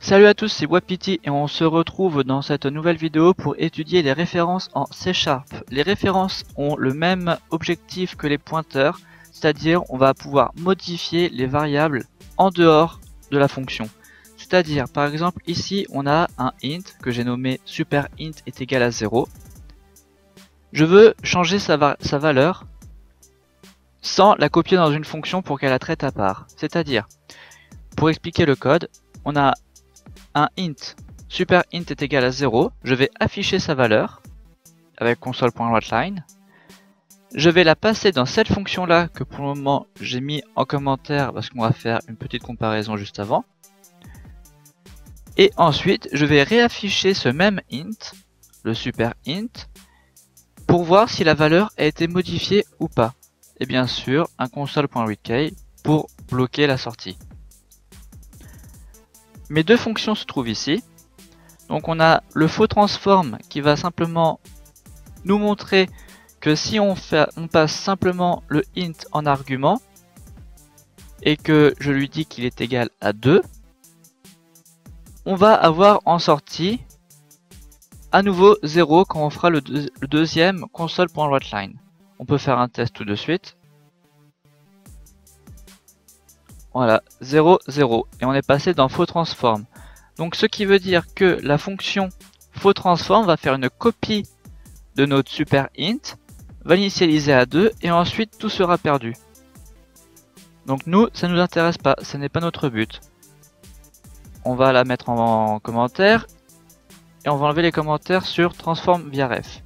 Salut à tous, c'est Wapiti et on se retrouve dans cette nouvelle vidéo pour étudier les références en C#. Les références ont le même objectif que les pointeurs, c'est-à-dire on va pouvoir modifier les variables en dehors de la fonction. C'est-à-dire par exemple ici on a un int que j'ai nommé superInt est égal à 0. Je veux changer sa valeur sans la copier dans une fonction pour qu'elle la traite à part. C'est-à-dire, pour expliquer le code, on a un int superInt est égal à 0, je vais afficher sa valeur avec console.writeLine. Je vais la passer dans cette fonction là que pour le moment j'ai mis en commentaire parce qu'on va faire une petite comparaison juste avant. Et ensuite je vais réafficher ce même int, le superInt, pour voir si la valeur a été modifiée ou pas. Et bien sûr un console.readkey pour bloquer la sortie. Mes deux fonctions se trouvent ici. Donc on a le faux transform qui va simplement nous montrer que si on passe simplement le int en argument et que je lui dis qu'il est égal à 2, on va avoir en sortie à nouveau 0 quand on fera le deuxième console.writeLine. On peut faire un test tout de suite. Voilà, 0, 0. Et on est passé dans faux transform. Donc ce qui veut dire que la fonction faux transform va faire une copie de notre superInt, va l'initialiser à 2 et ensuite tout sera perdu. Donc nous, ça ne nous intéresse pas, ce n'est pas notre but. On va la mettre en commentaire et on va enlever les commentaires sur transform via ref.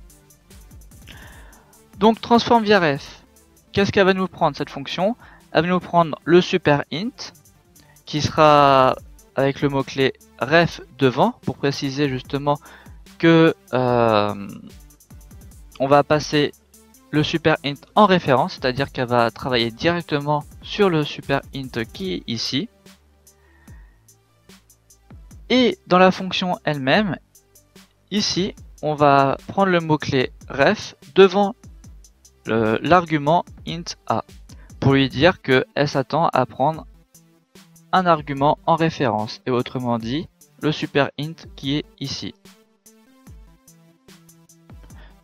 Donc transform via ref, qu'est-ce qu'elle va nous prendre cette fonction? Elle va nous prendre le superInt qui sera avec le mot-clé ref devant pour préciser justement que on va passer le superInt en référence, c'est-à-dire qu'elle va travailler directement sur le superInt qui est ici. Et dans la fonction elle-même, ici, on va prendre le mot-clé ref devant l'argument int a, pour lui dire qu'elle s'attend à prendre un argument en référence, et autrement dit, le superInt qui est ici.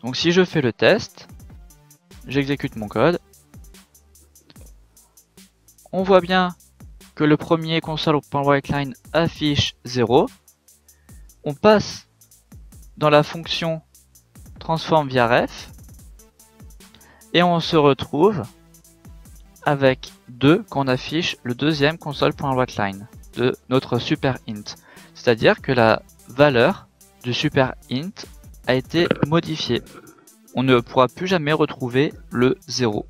Donc si je fais le test, j'exécute mon code, on voit bien que le premier console.writeLine affiche 0. On passe dans la fonction transform via ref, et on se retrouve avec 2 qu'on affiche le deuxième console.writeLine de notre superInt. C'est-à-dire que la valeur du superInt a été modifiée. On ne pourra plus jamais retrouver le 0.